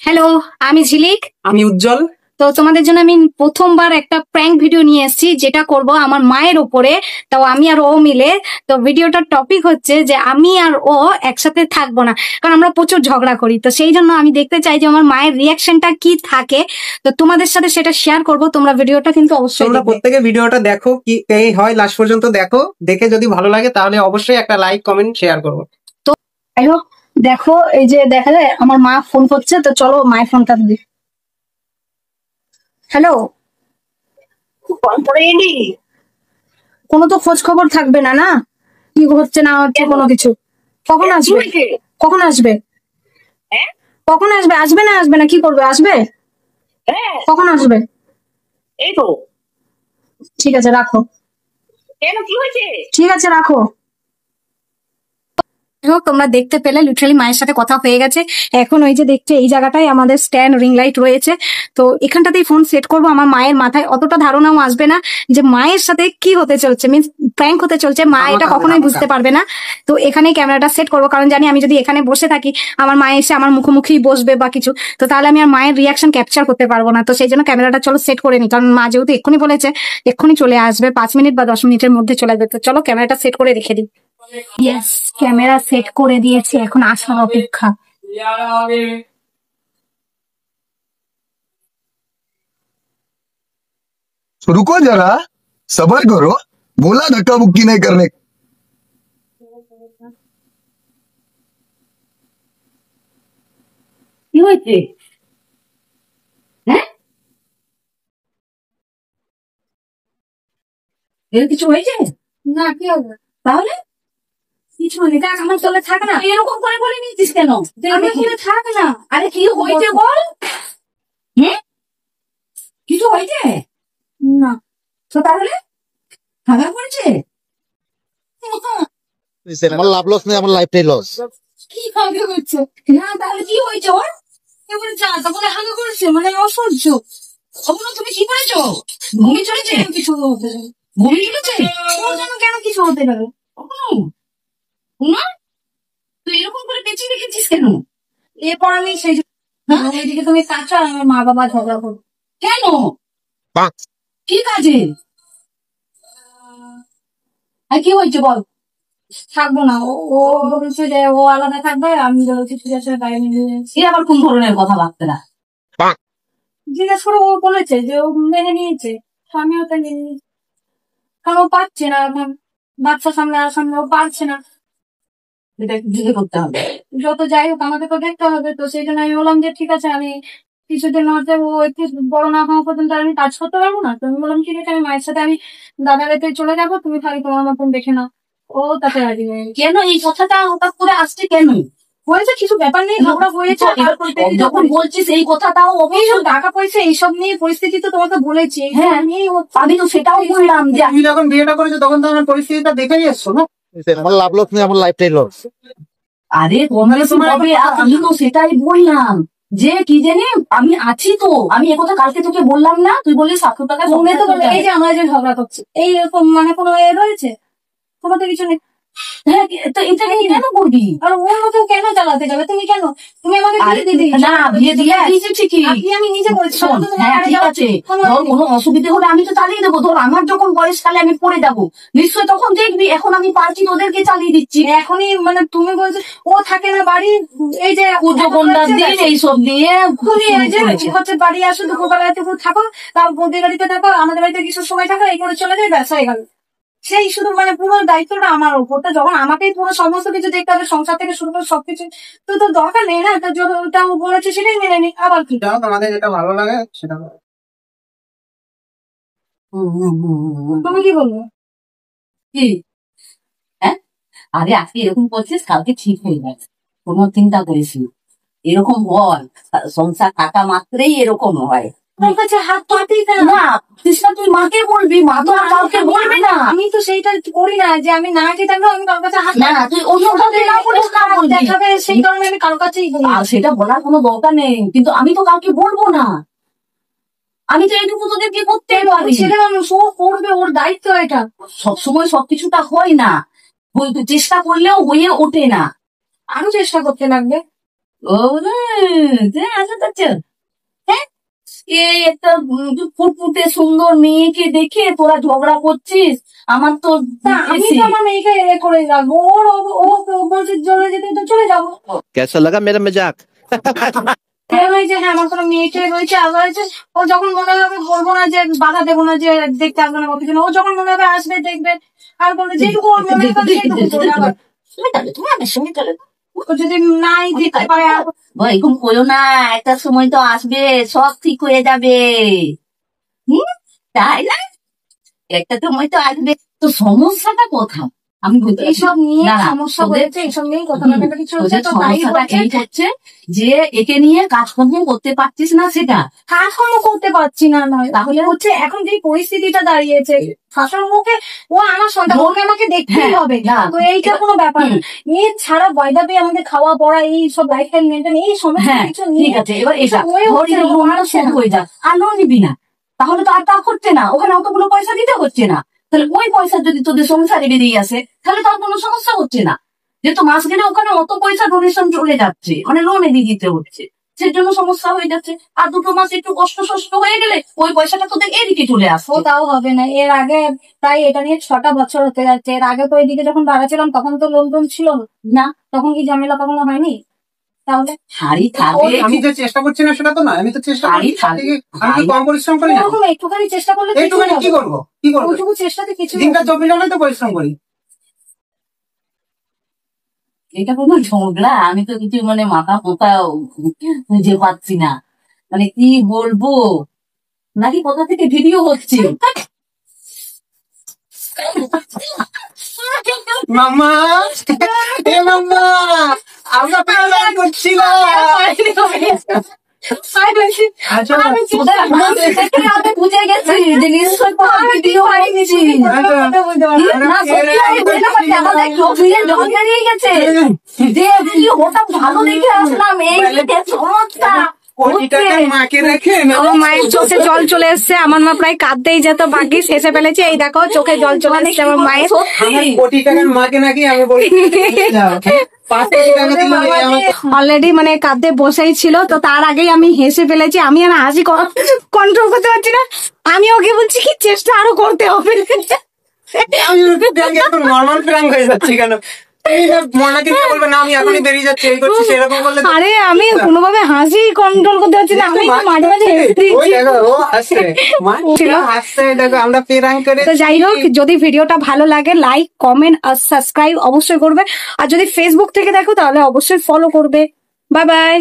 Hello, আমি ঝিলিক। আমি উজ্জ্বল। তো তোমাদের জন্য আমি প্রথমবার একটা প্র্যাঙ্ক ভিডিও নিয়ে এসেছি, যেটা করব আমার মায়ের উপরে। তাও আমি আর ও মিলে। তো ভিডিওটার টপিক হচ্ছে যে আমি আর ও একসাথে থাকবো না, কারণ আমরা প্রচুর ঝগড়া করি। তো সেই জন্য আমি দেখতে চাই যে আমার মায়ের রিয়াকশনটা কি থাকে। তো তোমাদের সাথে সেটা শেয়ার করব। তোমরা ভিডিওটা কিন্তু অবশ্যই তোমরা প্রত্যেকে ভিডিওটা দেখো, কি এই হয় লাস্ট পর্যন্ত দেখো। দেখে যদি ভালো লাগে তাহলে অবশ্যই একটা লাইক কমেন্ট শেয়ার করবো। তো যাই হোক, দেখো এই যে দেখা যায় আমার মা ফোন করছে, তো চলো মায়ের ফোনটা দিই। হ্যালো, কোনো তো খোঁজ খবর থাকবে না, না কি হচ্ছে না হচ্ছে কোনো কিছু। কখন আসবে? কখন আসবে? কখন আসবে? আসবে না আসবে না কি করবে? আসবে? কখন আসবে? এই তো। ঠিক আছে, রাখো। কেন, কি হয়েছে? ঠিক আছে, রাখো। তোমরা দেখতে পেলে লিটারালি মায়ের সাথে কথা হয়ে গেছে। এখন ওই যে দেখছে এই জায়গাটায় আমাদের স্ট্যান্ড রিং লাইট রয়েছে। তো এখানটাতেই ফোন সেট করবো। আমার মায়ের মাথায় অতটা ধারণাও আসবে না যে মায়ের সাথে কি হতে চলছে, মিনস প্র্যাঙ্ক হতে চলছে। মা এটা কখনোই বুঝতে পারবে না। তো এখানেই ক্যামেরাটা সেট করবো, কারণ জানি আমি যদি এখানে বসে থাকি আমার মা এসে আমার মুখোমুখি বসবে বা কিছু, তো তাহলে আমি আর মায়ের রিয়াকশন ক্যাপচার করতে পারবো না। তো সেই জন্য ক্যামেরাটা চলো সেট করে নি, কারণ মা যেহেতু এক্ষুনি বলেছে এক্ষুনি চলে আসবে, 5 মিনিট বা 10 মিনিটের মধ্যে চলে আসবে। তো চলো ক্যামেরাটা সেট করে রেখে দিই। ইয়েস, ক্যামেরা সেট করে দিয়েছি, এখন আসার অপেক্ষা। रुको जरा, सबर करो। बोला धक्का मुक्की नहीं करने। কি হয়েছে? হ্যাঁ, এর কিছু হয়েছে না, কি হবে? তাহলে? কিছু হয়নি, দেখ আমার চলে থাক না। এরকম করে বলে নিয়েছিস কেন? আমি চলে থাক না। আরে কি হয়েছে বল। কিছু হয়েছে না, তো তাহলে খাবার করেছে? আমার লাভ লস নেই, আমার লাইফটাই লস। কি ভাবে করছে? না তাহলে কি হয়েছে ওর? এবারে যা তারপরে হাঙ্গা করেছে, মানে অসহ্য। ওগুলো তুমি কি করেছো? ঘুমিয়ে চলেছে? কিছু হতে গেলে ঘুমিয়ে চলেছে? ওর জন্য কেন কিছু হতে গেলে? না, তুই এরকম করে পেঁচিয়ে রেখেছিস কেন? এরপর আমি সেই এদিকে তুমি কাঁচা আর আমার মা বাবা ঝগড়া করবো। কেন? কি কাজে? আর কি হয়েছে বল? থাকবো না। ও বলেছে যে ও আলাদা থাকবে, আমি বলেছি ঠিক আছে গাড়ি নিয়ে যাচ্ছি। এ আবার কোন ধরনের কথাবার্তা? জিজ্ঞেস করে ও বলেছে যে ও মেনে নিয়েছে, তো আমিও তাই মেনে নিয়েছি। কারণ ও পারছে না এখন, বাচ্চা সামনে ও পারছে না। এটা একটু জিজ্ঞেস করতে হবে। যত যাই হোক আমাকে তো দেখতে হবে। তো সেই জন্য আমি বললাম যে ঠিক আছে, আমি কিছুদিন মধ্যে ও একটু বড় না হওয়া পর্যন্ত আমি কাজ করতে পারবো না। তো আমি বললাম ঠিক আছে, আমি মায়ের সাথে আমি দাদা বাড়িতে চলে যাবো, তুমি খালি তোমার মতন দেখে নাও। ও তাতে রাজি হয়ে গেছে। কেন এই কথাটা হঠাৎ করে আসছে কেন? হয়েছে কিছু ব্যাপার নেই, ঝগড়া হয়েছে। যখন বলছিস এই কথাটাও এইসব টাকা পয়সা এইসব নিয়ে পরিস্থিতি তো তোমাকে বলেছি। হ্যাঁ, আমি তো সেটাও বললাম যে তুমি যখন বিয়েটা করেছো তখন তো আমার পরিস্থিতিটা দেখেই এসছো না। আমার লাভ লস নেই, আমার লাইফটাই লস। আরে আমি তো সেটাই বললাম যে কি জানি আমি আছি তো। আমি একথা কালকে তোকে বললাম না, তুই বললি 700 টাকা মনে তো বলে এই যে আমরা যে ঝগড়া করছি এইরকম, মানে কোনো এ রয়েছে? কোনো তো কিছু নেই। হ্যাঁ, তো এটা নিয়ে কেন করবি? আর ওর মতো কেন চালাতে যাবে? তুমি কেন, তুমি আমাকে বিয়ে দিয়ে দিয়েছো। না, বিয়ে দিয়ে দিয়েছি ঠিকই। আপনি আমি নিজে করেছি। শোন, হ্যাঁ ঠিক আছে, ধর কোনো অসুবিধা হলে আমি তো চালিয়ে দেবো। ধর আমার যখন বয়সকালে আমি পড়ে যাবো নিশ্চয় তখন দেখবি। এখন আমি পারছি তোদেরকে চালিয়ে দিচ্ছি। এখনই মানে তুমি বলছো ও থাকে না বাড়ি, এই যে পুজো গন্ডার দিন এইসব নিয়ে তুমি এই যে হচ্ছে বাড়ি আসো, দুপুরবেলায় একটু থাকো, তাও বৌদির বাড়িতে থাকো, আমাদের বাড়িতে কিছু সময় থাকো, এই করে চলে যায়, ব্যবসা হয়ে গেল। সেই শুধু মানে পুরো দায়িত্বটা আমার উপর। যখন আমাকেই পুরো সমস্ত কিছু দেখতে হবে, সংসার থেকে শুরু করে সবকিছু, তো তোর দরকার নেই না। ওটা ও বলেছে সেটাই মেনে নি, আবার কি? যাও, তোমাদের যেটা ভালো লাগে সেটা করো। তুমি কি বলবো? কি? হ্যাঁ, আরে আজকে এরকম করছিস, কালকে ঠিক হয়ে যাবে, কোনো চিন্তা করিস না। এরকম হয়, সংসার থাকা মাত্রেই এরকম হয়। তোর কাছে হাত পাতেই না কৃষ্ণা, তুই মাকে বলবি, মা তো আর কাউকে বলবি না। আমি তো সেইটা করি না যে আমি না খেতে থাকলেও আমি কারোর কাছে হাত না তুই অন্য কাউকে না বলিস, না বলবি। দেখাবে সেই কারণে আমি কারোর কাছেই বলি না। আর সেটা বলার কোনো দরকার নেই, কিন্তু আমি তো কাউকে বলবো না। আমি তো এইটুকু তোদেরকে করতে পারি। ছেলে মানুষ, ও করবে, ওর দায়িত্ব এটা। সবসময় সবকিছুটা হয় না, চেষ্টা করলেও হয়ে ওঠে না। আরো চেষ্টা করতে লাগবে। ওরে যে আসো তো চল। হ্যাঁ এই একটা ফুটফুটে সুন্দর মেয়েকে দেখে তোরা ঝগড়া করছিস। আমার তো আমি তো আমার মেয়েকে করে রাখবো, ও বলছে চলে যেতে, তো চলে যাবো। कैसा लगा मेरा मजाक? হয়েছে, হ্যাঁ আমার কোনো মেয়েকে রয়েছে, আবার হয়েছে ও যখন মনে হবে বলবো না যে বাধা দেবো না যে দেখতে আসবে না কত কিছু, ও যখন মনে হবে আসবে দেখবে, আর বলবে যেটুকু ওর মনে হয় সেইটুকু করবে। আবার তুমি আমার সঙ্গে চলে ও যদি নাই দিতে পারে এরকম করো না, একটা সময় তো আসবে, সব ঠিক হয়ে যাবে। তাই না? একটা সময় তো আসবে, তো সমস্যাটা কোথায় আমি বলতে এইসব নিয়ে না, না, সমস্যা তোদের- হয়েছে, এইসব নিয়ে কথা কাটাকাটি চলছে, তোদের তো তাই সমস্যাটা হচ্ছে। এই হচ্ছে যে একে নিয়ে কাজকর্ম করতে পারছিস না, সেটা কাজকর্ম করতে পারছি না, নয় তাহলে হচ্ছে এখন যে পরিস্থিতিটা দাঁড়িয়েছে, শাশুড়ি মুখে ও আমার সন্তান, ওকে আমাকে দেখতেই হ্যাঁ, হবে, না, তো এইটা কোনো ব্যাপার না। এ ছাড়া বাইদাবে আমাদের খাওয়া পড়া এই সব লাইফস্টাইল মেনটেন এই সমস্ত হ্যাঁ কিছু ঠিক নিয়ে আছে। এবার এটা হয়ে উঠছে না, লোনটা শোধ হয়ে যাক, আর লোন নিবি না, তাহলে তো আর তা হচ্ছে না, ওখানে অতগুলো পয়সা দিতে হচ্ছে না। তাহলে ওই পয়সা যদি তোদের সংসারে বেরিয়ে আসে তাহলে তার কোনো সমস্যা হচ্ছে না, যেহেতু মাস গেলে ওখানে অত পয়সা ডোনেশন চলে যাচ্ছে, মানে লোনে দিয়ে দিতে হচ্ছে, সেই জন্য সমস্যা হয়ে যাচ্ছে। আর দুটো মাস একটু কষ্ট সষ্ট হয়ে গেলে ওই পয়সাটা তোদের এদিকে চলে ও আসছে। তাও হবে না। এর আগে প্রায় এটা নিয়ে 6টা বছর হতে যাচ্ছে, এর আগে তো এদিকে যখন ভাড়া ছিলাম তখন তো লোন টোন ছিল না, তখন কি ঝামেলা তখন হয়নি? তাহলে শাড়ি থাকবে, আমি যে চেষ্টা করছি না সেটা তো না, আমি তো চেষ্টা শাড়ি করছি, থাকবে, আমি কি কম পরিশ্রম করি না? ওরকম একটুখানি চেষ্টা করলে কিছু এইটুখানি কি হবে। করবো, কি করবো? ওইটুকু চেষ্টাতে কিছু দিনটা 24 ঘন্টায় তো পরিশ্রম করি। এটা কোনো ঝগড়া? আমি তো কিছু মানে মাথা পোতা খুঁজে পাচ্ছি না, মানে কি বলবো, নাকি কোথা থেকে ভিডিও হচ্ছে? মাম্মা, এ মাম্মা, আমরা প্ল্যান করছিলাম। আচ্ছা, আমি বুঝে গেছি যে নিশ্চয়ই কোনো ভিডিও হয়েছি। না, সত্যি আমি বুঝতে পারছি, আমাদের লোকজন যখন দাঁড়িয়ে গেছে যে ভিডিও ওটা ভালো দেখে আসলাম, এই যে সমস্যা কোটি টাকার মাকে রেখে আমার মায়ের চোখে জল চলে এসছে, আমার মা প্রায় কাঁদতেই যেত, বাকি শেষে ফেলেছে। এই দেখো চোখে জল চলে এসছে আমার মায়ের। আমার কোটি টাকার মাকে নাকি আমি বলি 5 কোটি টাকা দিলে আমার অলরেডি মানে কাঁদতে বসেই ছিল, তো তার আগেই আমি হেসে ফেলেছি। আমি আর হাসি কন্ট্রোল করতে পারছি না, আমি ওকে বলছি কি চেষ্টা আরো করতে হবে। আমি এখন নর্মাল প্র্যাঙ্ক হয়ে যাচ্ছি কেন? এই না মনাকে কি বলবে না আমি এখনই বেরিয়ে যাচ্ছি, এই করছি সেরকম করলে তো- আরে আমি কোনোভাবে হাসি কন্ট্রোল করতে পারছি না, আমি তো মাঝে মাঝে হেসে ওই দিচ্ছি। দেখো, ও হাসছে, মা ছিল। হাসছে, দেখো আমরা প্র্যাঙ্ক করে। তো যাই হোক, যদি ভিডিওটা ভালো লাগে লাইক কমেন্ট আর সাবস্ক্রাইব অবশ্যই করবে, আর যদি ফেসবুক থেকে দেখো তাহলে অবশ্যই ফলো করবে। Bye bye.